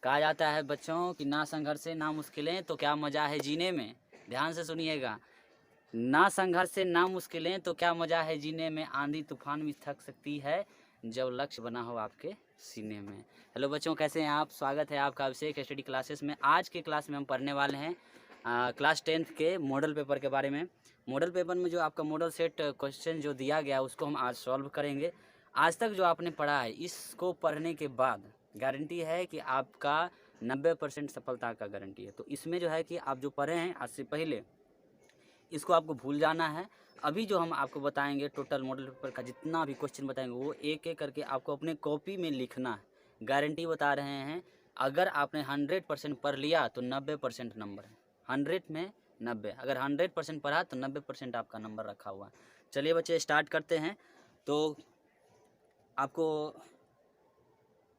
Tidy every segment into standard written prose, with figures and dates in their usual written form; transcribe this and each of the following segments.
कहा जाता है बच्चों कि ना संघर्ष से ना मुश्किलें तो क्या मज़ा है जीने में। ध्यान से सुनिएगा, ना संघर्ष से ना मुश्किलें तो क्या मज़ा है जीने में, आंधी तूफान भी थक सकती है जब लक्ष्य बना हो आपके सीने में। हेलो बच्चों, कैसे हैं आप? स्वागत है आपका अभिषेक स्टडी क्लासेस में। आज के क्लास में हम पढ़ने वाले हैं क्लास 10th के मॉडल पेपर के बारे में। मॉडल पेपर में जो आपका मॉडल सेट क्वेश्चन जो दिया गया उसको हम आज सॉल्व करेंगे। आज तक जो आपने पढ़ा है इसको पढ़ने के बाद गारंटी है कि आपका 90% सफलता का गारंटी है। तो इसमें जो है कि आप जो पढ़े हैं आज से पहले इसको आपको भूल जाना है। अभी जो हम आपको बताएंगे टोटल मॉडल पेपर का जितना भी क्वेश्चन बताएंगे वो एक एक करके आपको अपने कॉपी में लिखना है। गारंटी बता रहे हैं, अगर आपने 100% पढ़ लिया तो 90% नंबर है। 100 में 90, अगर 100% पढ़ा तो 90% आपका नंबर रखा हुआ है। चलिए बच्चे स्टार्ट करते हैं। तो आपको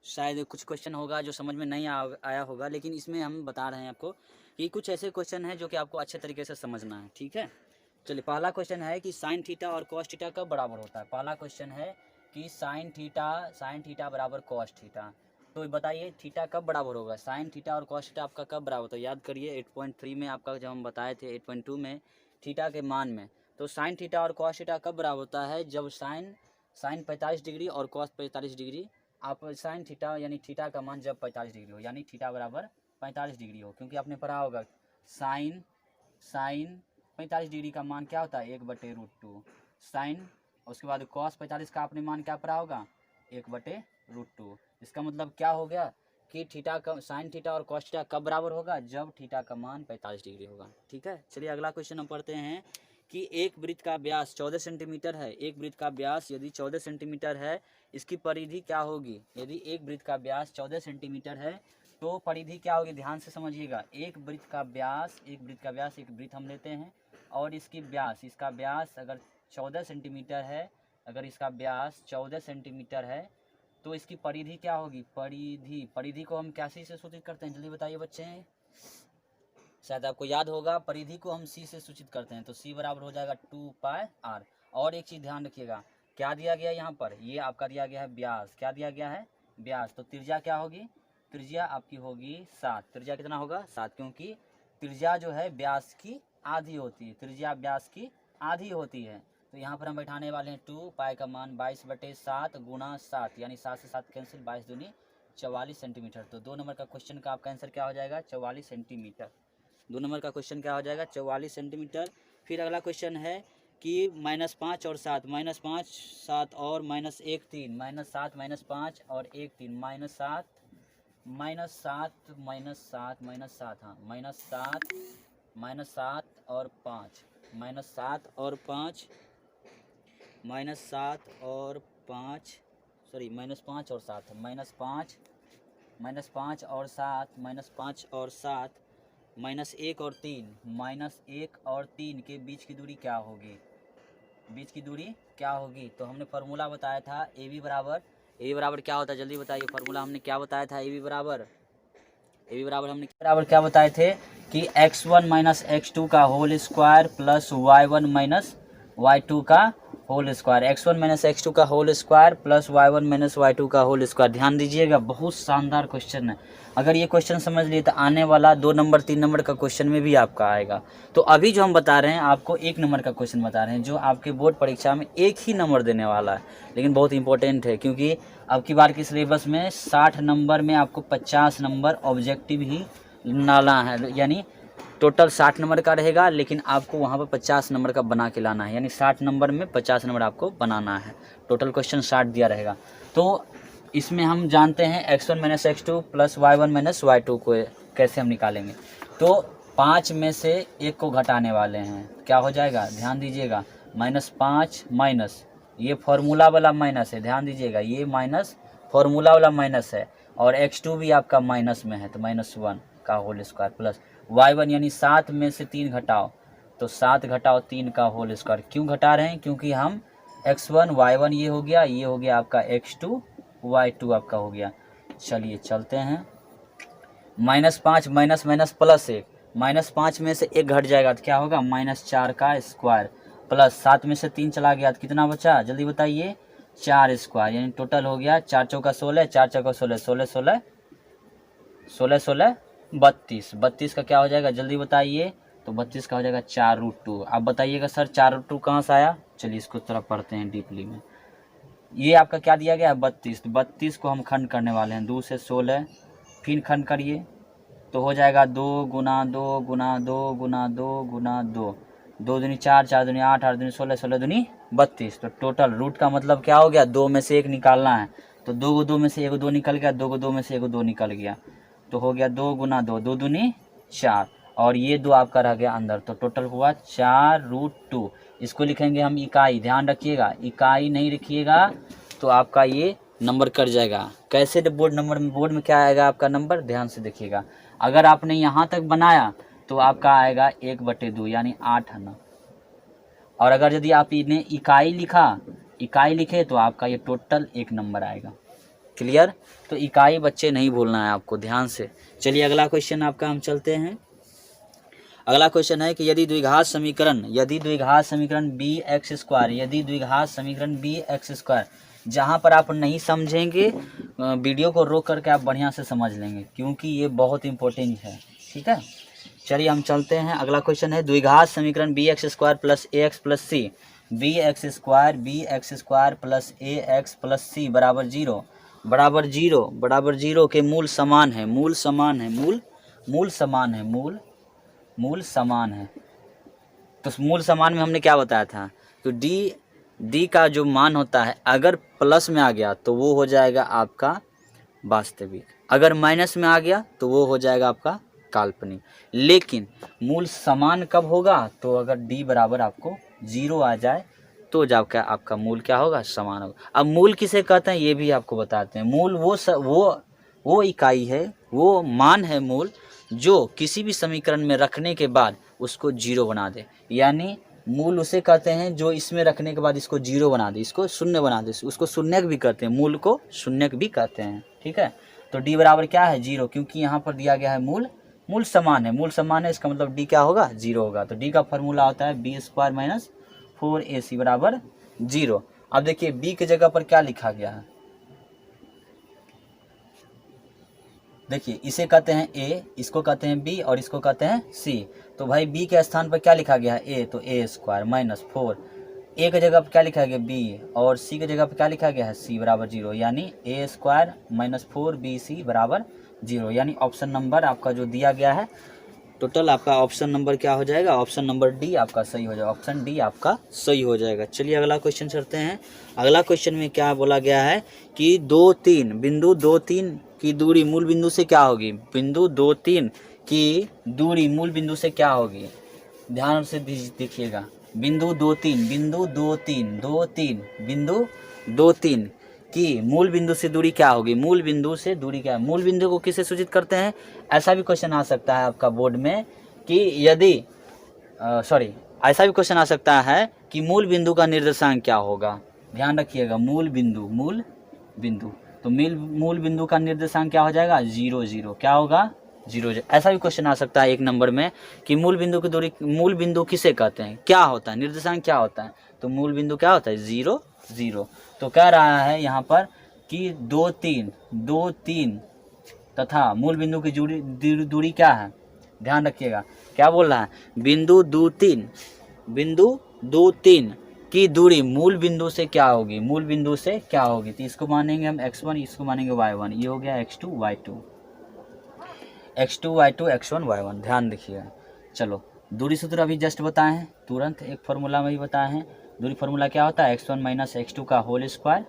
शायद कुछ क्वेश्चन होगा जो समझ में नहीं आया होगा, लेकिन इसमें हम बता रहे हैं आपको कि कुछ ऐसे क्वेश्चन हैं जो कि आपको अच्छे तरीके से समझना है। ठीक है, चलिए पहला क्वेश्चन है कि साइन थीटा और कॉस थीटा कब बराबर होता है। पहला क्वेश्चन है कि साइन थीटा बराबर कॉस थीटा। तो बताइए थीटा कब बराबर होगा, साइन थीटा और कॉस थीटा आपका कब बराबर होता है। याद करिए 8.3 में आपका जब हम बताए थे 8.2 में थीटा के मान में, तो साइन थीटा और कॉस थीटा कब बराबर होता है, जब साइन 45 डिग्री और कॉस 45 डिग्री, आप साइन थीटा यानी थीटा का मान जब 45 डिग्री हो, यानी थीटा बराबर 45 डिग्री हो। क्योंकि आपने पढ़ा होगा साइन 45 डिग्री का मान क्या होता है 1/√2 साइन, उसके बाद कॉस 45 का आपने मान क्या पढ़ा होगा 1/√2। इसका मतलब क्या हो गया कि थीटा का साइन थीटा और कॉस थीटा कब बराबर होगा, जब थीटा का मान 45 डिग्री होगा। ठीक है, चलिए अगला क्वेश्चन हम पढ़ते हैं कि एक वृत्त का व्यास 14 सेंटीमीटर है। एक वृत्त का व्यास यदि 14 सेंटीमीटर है, इसकी परिधि क्या होगी। यदि एक वृत्त का व्यास 14 सेंटीमीटर है तो परिधि क्या होगी, ध्यान से समझिएगा। एक वृत्त का व्यास एक वृत्त हम लेते हैं और इसका व्यास अगर 14 सेंटीमीटर है, अगर इसका व्यास 14 सेंटीमीटर है तो इसकी परिधि क्या होगी। परिधि को हम कैसे से सूचित करते हैं, जल्दी बताइए बच्चे। शायद आपको याद होगा, परिधि को हम सी से सूचित करते हैं, तो सी बराबर हो जाएगा 2πr। और एक चीज़ ध्यान रखिएगा, क्या दिया गया यहाँ पर, ये आपका दिया गया है व्यास। क्या दिया गया है, व्यास। तो त्रिज्या क्या होगी, त्रिज्या आपकी होगी 7। त्रिज्या कितना होगा 7, क्योंकि त्रिज्या जो है व्यास की आधी होती है, त्रिज्या व्यास की आधी होती है। तो यहाँ पर हम बैठाने वाले हैं 2π का मान 22/7 गुणा 7, यानी 7 से 7 कैंसिल, 22 दूनी 44 सेंटीमीटर। तो 2 नंबर का क्वेश्चन का आपका आंसर क्या हो जाएगा 44 सेंटीमीटर। 2 नंबर का क्वेश्चन क्या हो जाएगा 44 सेंटीमीटर। फिर अगला क्वेश्चन है कि -5 और 7, -5 7 और -1 3, -7 -5 और 1 3, -7 हाँ -7 और 5, -7 और 5, -7 और 5 सॉरी -5 और 7, -5 और 7, -5 और 7, -1 और 3, -1 और 3 के बीच की दूरी क्या होगी, बीच की दूरी क्या होगी। तो हमने फार्मूला बताया था ए बी बराबर क्या होता है, जल्दी बताइए। फार्मूला हमने क्या बताया था, ए बी बराबर हमने क्या बताए थे कि x1 - x2 का whole square plus y1 - y2 का होल स्क्वायर, x1 - x2 का whole square plus y1 - y2 का होल स्क्वायर। ध्यान दीजिएगा, बहुत शानदार क्वेश्चन है। अगर ये क्वेश्चन समझ लिए तो आने वाला 2 नंबर 3 नंबर का क्वेश्चन में भी आपका आएगा। तो अभी जो हम बता रहे हैं आपको 1 नंबर का क्वेश्चन बता रहे हैं, जो आपके बोर्ड परीक्षा में 1 ही नंबर देने वाला है, लेकिन बहुत इंपॉर्टेंट है। क्योंकि अब की बार की सिलेबस में 60 नंबर में आपको 50 नंबर ऑब्जेक्टिव ही लाना है, यानी टोटल 60 नंबर का रहेगा, लेकिन आपको वहाँ पर 50 नंबर का बना के लाना है, यानी 60 नंबर में 50 नंबर आपको बनाना है। टोटल क्वेश्चन 60 दिया रहेगा। तो इसमें हम जानते हैं x1 - x2 plus y1 - y2 को कैसे हम निकालेंगे। तो 5 में से 1 को घटाने वाले हैं, क्या हो जाएगा, ध्यान दीजिएगा। -5 माइनस, ये फार्मूला वाला माइनस है, ध्यान दीजिएगा, ये माइनस फार्मूला वाला माइनस है, और x2 भी आपका माइनस में है, तो -1 का होल स्क्वायर प्लस y1, यानी 7 में से 3 घटाओ, तो 7 घटाओ 3 का होल स्क्वायर। क्यों घटा रहे हैं, क्योंकि हम x1 y1 ये हो गया आपका x2 y2 आपका हो गया। चलिए चलते हैं, -5 माइनस माइनस प्लस 1, -5 में से 1 घट जाएगा तो क्या होगा -4 का स्क्वायर, प्लस 7 में से 3 चला गया तो कितना बचा, जल्दी बताइए, 4 स्क्वायर, यानी टोटल हो गया 4 चौका 16, 4 चौका 16, 16 16 16 16 32, 32 का क्या हो जाएगा जल्दी बताइए। तो 32 का हो जाएगा 4√2। अब बताइएगा सर 4√2 कहाँ से आया, चलिए इसको थोड़ा पढ़ते हैं डीपली में। ये आपका क्या दिया गया है 32, तो 32 को हम खंड करने वाले हैं 2 से 16, फिर खंड करिए तो हो जाएगा 2 गुना 2 गुना 2 गुना 2 गुना 2, 2 दूनी 4, 4 दूनी 8, 8 दूनी 16, 16 दूनी 32। तो टोटल रूट का मतलब क्या हो गया, 2 में से 1 निकालना है, तो 2 को 2 में से 1 को 2 निकल गया, 2 को 2 में से 1 को 2 निकल गया, तो हो गया 2 गुना 2, 2 दूनी 4, और ये 2 आपका रह गया अंदर, तो टोटल हुआ 4√2। इसको लिखेंगे हम इकाई, ध्यान रखिएगा इकाई नहीं रखिएगा तो आपका ये नंबर कट जाएगा। कैसे बोर्ड में क्या आएगा आपका नंबर, ध्यान से देखिएगा। अगर आपने यहाँ तक बनाया तो आपका आएगा 1/2 यानी 8 आना, और अगर यदि आप इन्हें इकाई लिखे तो आपका ये टोटल 1 नंबर आएगा। क्लियर, तो इकाई बच्चे नहीं भूलना है आपको, ध्यान से। चलिए अगला क्वेश्चन आपका हम चलते हैं। अगला क्वेश्चन है कि यदि द्विघात समीकरण bx², जहाँ पर आप नहीं समझेंगे वीडियो को रोक करके आप बढ़िया से समझ लेंगे, क्योंकि ये बहुत इंपॉर्टेंट है, ठीक है। चलिए हम चलते हैं, अगला क्वेश्चन है द्विघात समीकरण bx² + ax + c, bx² + ax + c बराबर जीरो के मूल समान है, मूल समान है। तो मूल समान में हमने क्या बताया था, तो डी का जो मान होता है अगर प्लस में आ गया तो वो हो जाएगा आपका वास्तविक, अगर माइनस में आ गया तो वो हो जाएगा आपका काल्पनिक। लेकिन मूल समान कब होगा, तो अगर डी बराबर आपको 0 आ जाए तो जाकर आपका मूल क्या होगा, समान होगा। अब मूल किसे कहते हैं ये भी आपको बताते हैं। मूल वो इकाई है, वो मान है मूल, जो किसी भी समीकरण में रखने के बाद उसको 0 बना दे, यानी मूल उसे कहते हैं जो इसमें रखने के बाद इसको 0 बना दे, इसको शून्य बना दे, उसको शून्यक भी कहते हैं, मूल को शून्यक भी कहते हैं, ठीक है। तो डी बराबर क्या है 0, क्योंकि यहाँ पर दिया गया है मूल समान है, इसका मतलब डी क्या होगा 0 होगा। तो डी का फॉर्मूला होता है b² - 4ac बराबर 0। अब देखिए बी के जगह पर क्या लिखा गया है, देखिए इसे कहते हैं ए, इसको कहते हैं बी और इसको कहते हैं सी। तो भाई बी के स्थान पर क्या लिखा गया है ए, तो a² - 4, ए के जगह पर क्या लिखा गया बी, और सी के जगह पर क्या लिखा गया है सी बराबर 0, यानी a² - 4bc बराबर 0, यानी ऑप्शन नंबर आपका जो दिया गया है टोटल आपका ऑप्शन नंबर क्या हो जाएगा, ऑप्शन नंबर डी आपका सही हो जाएगा, ऑप्शन डी आपका सही हो जाएगा। चलिए अगला क्वेश्चन चलते हैं। अगला क्वेश्चन में क्या बोला गया है कि बिंदु 2 3 की दूरी मूल बिंदु से क्या होगी, बिंदु 2 3 की दूरी मूल बिंदु से क्या होगी, ध्यान से देखिएगा। बिंदु 2 3 की मूल बिंदु से दूरी क्या होगी, मूल बिंदु से दूरी क्या है, मूल बिंदु को किससे सूचित करते हैं। ऐसा भी क्वेश्चन आ सकता है आपका बोर्ड में कि यदि ऐसा भी क्वेश्चन आ सकता है कि मूल बिंदु का निर्देशांक क्या होगा, ध्यान रखिएगा। मूल बिंदु तो मूल बिंदु का निर्देशांक क्या हो जाएगा 0 0, क्या होगा 0 0। ऐसा भी क्वेश्चन आ सकता है 1 नंबर में कि मूल बिंदु की दूरी, मूल बिंदु किसे कहते हैं, क्या होता है, निर्देशांक क्या होता है, तो मूल बिंदु क्या होता है 0 0। तो कह रहा है यहाँ पर कि 2 3 तथा मूल बिंदु की दूरी क्या है, ध्यान रखिएगा क्या बोल रहा है, बिंदु 2 3 की दूरी मूल बिंदु से क्या होगी, तो इसको मानेंगे हम x1, इसको मानेंगे y1, ये हो गया x2 y2 x1 y1, ध्यान देखिएगा। चलो दूरी सूत्र अभी जस्ट बताए हैं, तुरंत एक फॉर्मूला में ही बताए हैं। दूरी फार्मूला क्या होता है x1 - x2 का whole square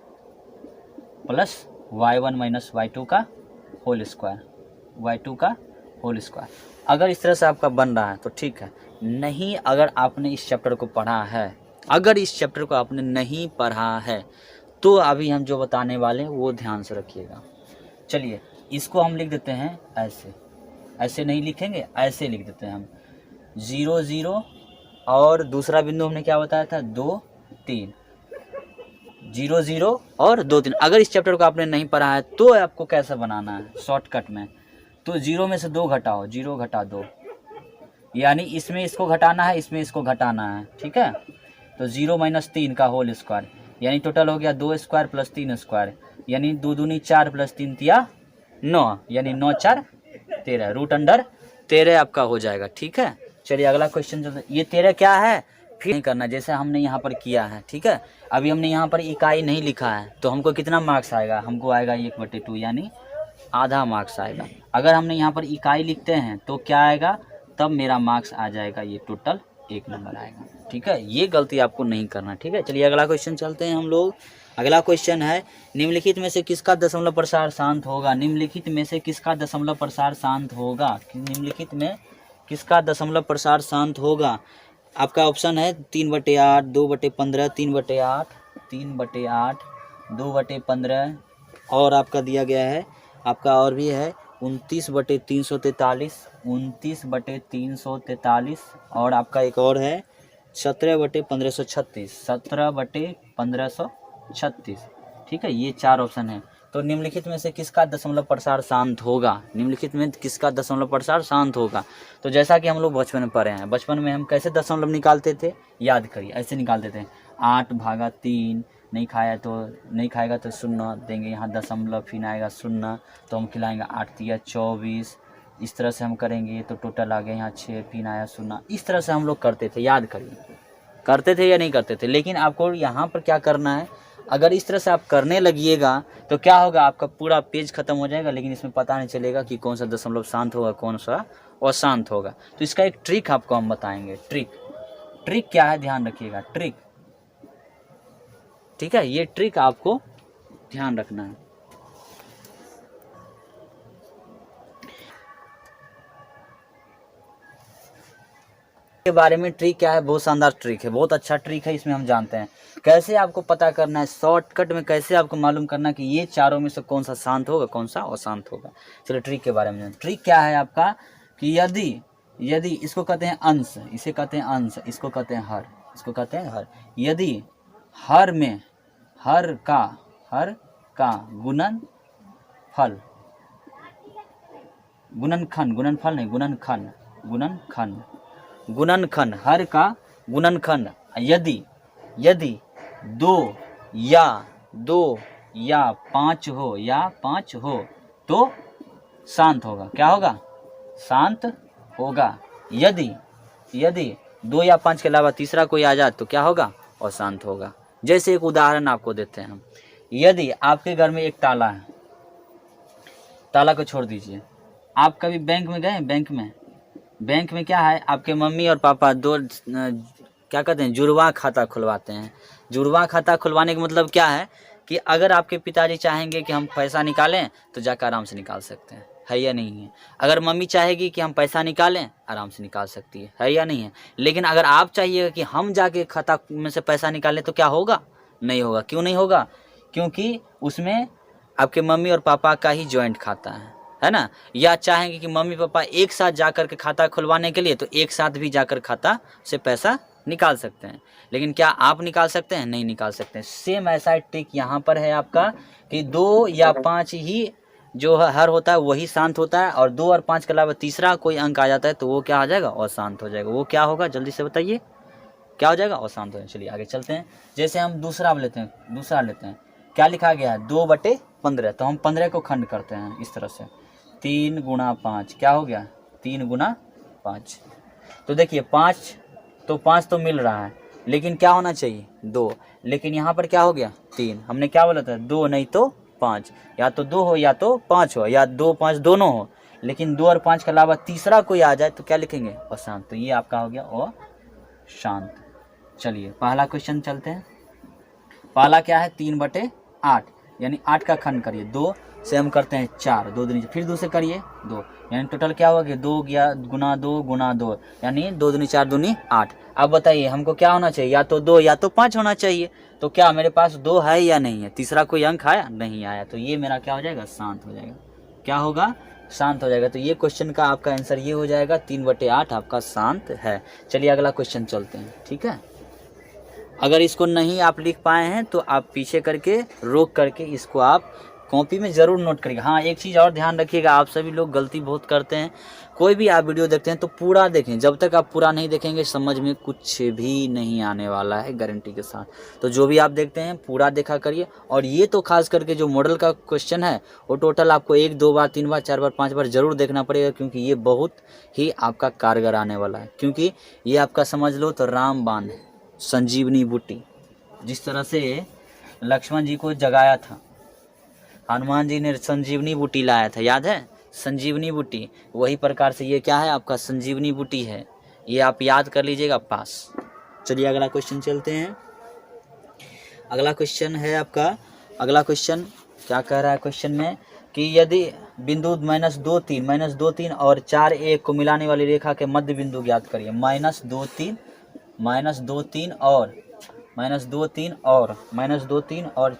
plus y1 - y2 का होल स्क्वायर। अगर इस तरह से आपका बन रहा है तो ठीक है, नहीं अगर आपने इस चैप्टर को पढ़ा है, तो अभी हम जो बताने वाले हैं वो ध्यान से रखिएगा। चलिए इसको हम लिख देते हैं ऐसे नहीं लिखेंगे, ऐसे लिख देते हैं हम 0 0, और दूसरा बिंदु हमने क्या बताया था 2 3, 0 0 और 2 3। अगर इस चैप्टर को आपने नहीं पढ़ा है तो आपको कैसे बनाना है शॉर्टकट में, तो 0 में से 2 घटाओ, 0 घटा 2, यानी इसमें इसको घटाना है, इसमें इसको घटाना है, ठीक है। तो 0 - 3 का होल स्क्वायर, यानी टोटल हो गया 2 स्क्वायर प्लस 3 स्क्वायर, यानी 2 दूनी 4 प्लस 3 तिया 9, यानी 9 4 13, रूट अंडर 13 आपका हो जाएगा। ठीक है, चलिए अगला क्वेश्चन चलते। ये 13 क्या है, फिर नहीं करना जैसे हमने यहाँ पर किया है। ठीक है, अभी हमने यहाँ पर इकाई नहीं लिखा है तो हमको कितना मार्क्स आएगा, हमको आएगा 1/2 यानी आधा मार्क्स आएगा। अगर हमने यहाँ पर इकाई लिखते हैं तो क्या आएगा, तब मेरा मार्क्स आ जाएगा ये टोटल 1 नंबर आएगा। ठीक है, ये गलती आपको नहीं करना। ठीक है, चलिए अगला क्वेश्चन चलते हैं हम लोग। अगला क्वेश्चन है निम्नलिखित में से किसका दशमलव प्रसार शांत होगा। निम्नलिखित में से किसका दशमलव प्रसार शांत होगा, निम्नलिखित में किसका दशमलव प्रसार शांत होगा। आपका ऑप्शन है 3/8, 2/15, 3/8, 3/8, 2/15 और आपका दिया गया है आपका और भी है 29/343, 29/343 और आपका एक और है 17/1536, 17/1536। ठीक है, ये 4 ऑप्शन है। तो निम्नलिखित में से किसका दशमलव प्रसार शांत होगा, निम्नलिखित में किसका दशमलव प्रसार शांत होगा। तो जैसा कि हम लोग बचपन में पढ़े हैं, बचपन में हम कैसे दशमलव निकालते थे, याद करिए, ऐसे निकालते थे 8/3, नहीं खाएगा तो 0 देंगे, यहाँ दशमलव फिर आएगा 0 तो हम खिलाएंगे 8×3 = 24। इस तरह से हम करेंगे तो टोटल आ गया यहाँ 6, फिर आया 0। इस तरह से हम लोग करते थे, याद करिए, करते थे या नहीं करते थे। लेकिन आपको यहाँ पर क्या करना है, अगर इस तरह से आप करने लगिएगा तो क्या होगा, आपका पूरा पेज खत्म हो जाएगा, लेकिन इसमें पता नहीं चलेगा कि कौन सा दशमलव शांत होगा, कौन सा अशांत होगा। तो इसका एक ट्रिक आपको हम बताएंगे। ट्रिक क्या है, ध्यान रखिएगा, ट्रिक। ठीक है, ये ट्रिक आपको ध्यान रखना है। के बारे में ट्रिक क्या है, बहुत शानदार ट्रिक है, बहुत अच्छा ट्रिक है। इसमें हम जानते हैं कैसे आपको पता करना है, शॉर्टकट में कैसे आपको मालूम करना है कि ये चारों में से कौन सा शांत होगा, कौन सा अशांत होगा। चलो ट्रिक के बारे में। ट्रिक क्या है आपका कि यदि इसको कहते हैं अंश, इसे कहते हैं अंश, इसको कहते हैं हर, इसको कहते हैं हर। यदि हर में हर का गुणनफल, गुणनफल नहीं, गुणनखंड, हर का गुणनखंड यदि 2 या 5 हो तो शांत होगा। क्या होगा, शांत होगा। यदि 2 या 5 के अलावा तीसरा कोई आ जाए तो क्या होगा, अशांत होगा। जैसे एक उदाहरण आपको देते हैं हम। यदि आपके घर में एक ताला है, ताला को छोड़ दीजिए, आप कभी बैंक में गए, बैंक में क्या है, आपके मम्मी और पापा दो क्या कहते हैं, जुड़वा खाता खुलवाते हैं। जुड़वा खाता खुलवाने का मतलब क्या है कि अगर आपके पिताजी चाहेंगे कि हम पैसा निकालें तो जाकर आराम से निकाल सकते हैं, है या नहीं है। अगर मम्मी चाहेगी कि हम पैसा निकालें, आराम से निकाल सकती है या नहीं है। लेकिन अगर आप चाहिएगा कि हम जाके खाता में से पैसा निकालें तो क्या होगा, नहीं होगा। क्यों नहीं होगा, क्योंकि उसमें आपके मम्मी और पापा का ही जॉइंट खाता है ना। या चाहेंगे कि मम्मी पापा एक साथ जाकर के खाता खुलवाने के लिए, तो एक साथ भी जाकर खाता से पैसा निकाल सकते हैं। लेकिन क्या आप निकाल सकते हैं, नहीं निकाल सकते हैं। सेम ऐसा ट्रिक यहाँ पर है आपका कि 2 या 5 ही जो हर होता है वही शांत होता है, और 2 और 5 के अलावा तीसरा कोई अंक आ जाता है तो वो क्या आ जाएगा, अशांत हो जाएगा। वो क्या होगा, जल्दी से बताइए, क्या हो जाएगा, अशांत हो जाएगा। चलिए आगे चलते हैं। जैसे हम दूसरा लेते हैं, क्या लिखा गया है, 2/15, तो हम 15 को खंड करते हैं इस तरह से, 3 × 5 क्या हो गया, 3 × 5। तो देखिए 5 तो मिल रहा है, लेकिन क्या होना चाहिए, 2। लेकिन यहाँ पर क्या हो गया, 3। हमने क्या बोला था, 2 नहीं तो 5, या तो 2 हो या तो 5 हो, या 2 5 दोनों हो। लेकिन 2 और 5 के अलावा तीसरा कोई आ जाए तो क्या लिखेंगे, अशांत। तो ये आपका हो गया अशांत। चलिए पहला क्वेश्चन चलते हैं। पहला क्या है, 3/8, यानी 8 का खंड करिए, 2 से हम करते हैं 4, 2 दूनी, फिर 2 से करिए 2, यानी टोटल क्या होगा, 2 × 2 यानी 2 दूनी 4 दूनी 8। अब बताइए हमको क्या होना चाहिए, या तो 2 या तो 5 होना चाहिए। तो क्या मेरे पास 2 है या नहीं है, तीसरा कोई अंक आया, नहीं आया, तो ये मेरा क्या हो जाएगा, शांत हो जाएगा। क्या होगा, शांत हो जाएगा। तो ये क्वेश्चन का आपका आंसर ये हो जाएगा, 3/8 आपका शांत है। चलिए अगला क्वेश्चन चलते हैं। ठीक है, अगर इसको नहीं आप लिख पाए हैं तो आप पीछे करके रोक करके इसको आप कॉपी में ज़रूर नोट करिएगा। हाँ, एक चीज़ और ध्यान रखिएगा, आप सभी लोग गलती बहुत करते हैं। कोई भी आप वीडियो देखते हैं तो पूरा देखें, जब तक आप पूरा नहीं देखेंगे समझ में कुछ भी नहीं आने वाला है गारंटी के साथ। तो जो भी आप देखते हैं पूरा देखा करिए। और ये तो खास करके जो मॉडल का क्वेश्चन है वो टोटल आपको 1 2 बार 3 बार 4 बार 5 बार ज़रूर देखना पड़ेगा, क्योंकि ये बहुत ही आपका कारगर आने वाला है। क्योंकि ये आपका समझ लो तो रामबाण है, संजीवनी बूटी। जिस तरह से लक्ष्मण जी को जगाया था, हनुमान जी ने संजीवनी बूटी लाया था, याद है, संजीवनी बूटी। वही प्रकार से ये क्या है, आपका संजीवनी बूटी है। ये आप याद कर लीजिएगा, पास। चलिए अगला क्वेश्चन चलते हैं। अगला क्वेश्चन है आपका, अगला क्वेश्चन क्या कह रहा है क्वेश्चन में कि यदि बिंदु -2 3 और 4 1 को मिलाने वाली रेखा के मध्य बिंदु ज्ञात करिए। -2 3 और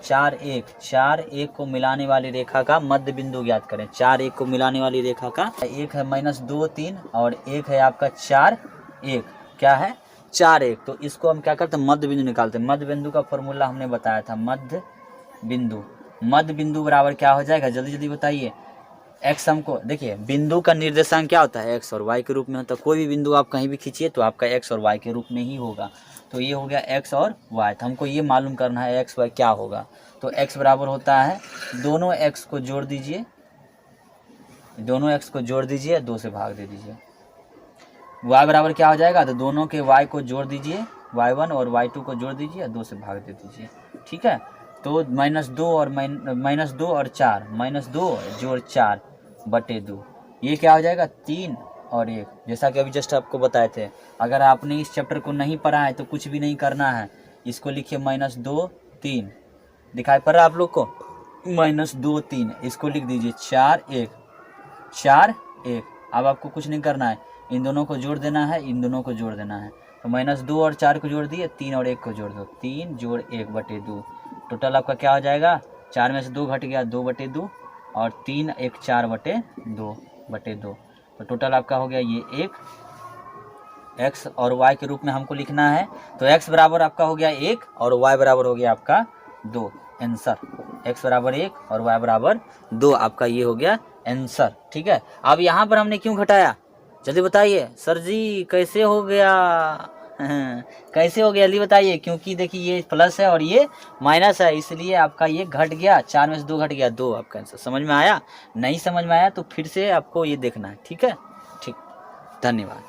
4 1 को मिलाने वाली रेखा का मध्य बिंदु ज्ञात करें। 4 1 को मिलाने वाली रेखा का, एक है -2 3 और एक है आपका 4 1, क्या है 4 1। तो इसको हम क्या करते हैं, मध्य बिंदु निकालते हैं। मध्य बिंदु का फॉर्मूला हमने बताया था, मध्य बिंदु बराबर क्या हो जाएगा, जल्दी जल्दी बताइए। एक्स हमको देखिए, बिंदु का निर्देशांक क्या होता है, एक्स और वाई के रूप में होता है। कोई भी बिंदु आप कहीं भी खींचिए तो आपका एक्स और वाई के रूप में ही होगा। तो ये हो गया एक्स और वाई। तो हमको ये मालूम करना है एक्स वाई क्या होगा। तो एक्स बराबर होता है, दोनों एक्स को जोड़ दीजिए, 2 से भाग दे दीजिए। वाई बराबर क्या हो जाएगा, तो दोनों के वाई को जोड़ दीजिए, y1 और y2 को जोड़ दीजिए, 2 से भाग दे दीजिए। ठीक है, तो -2 और -4, -2 जोड़ 4 बटे 2, ये क्या हो जाएगा 3 और 1। जैसा कि अभी जस्ट आपको बताए थे। अगर आपने इस चैप्टर को नहीं पढ़ा है तो कुछ भी नहीं करना है, इसको लिखिए -2 3, दिखाई पड़ रहा है आप लोग को, -2 3, इसको लिख दीजिए 4 1। अब आपको कुछ नहीं करना है, इन दोनों को जोड़ देना है, इन दोनों को जोड़ देना है। तो -2 और 4 को जोड़ दिए, 3 और 1 को जोड़ दो, 3 जोड़ 1 बटे 2। टोटल आपका क्या हो जाएगा, 4 में से 2 घट गया, 2 बटे 2 और 3 1 4 बटे 2 तो टोटल आपका हो गया ये 1। एक्स और वाई के रूप में हमको लिखना है। तो एक्स बराबर आपका हो गया 1 और वाई बराबर हो गया आपका 2। आंसर एक्स बराबर 1 और वाई बराबर 2, आपका ये हो गया आंसर। ठीक है, अब यहाँ पर हमने क्यों घटाया, जल्दी बताइए। सर जी कैसे हो गया कैसे हो गया जल्दी बताइए। क्योंकि देखिए ये प्लस है और ये माइनस है, इसलिए आपका ये घट गया, 4 में से 2 घट गया, 2 आपका आंसर। समझ में आया, नहीं समझ में आया तो फिर से आपको ये देखना है। ठीक है, ठीक, धन्यवाद।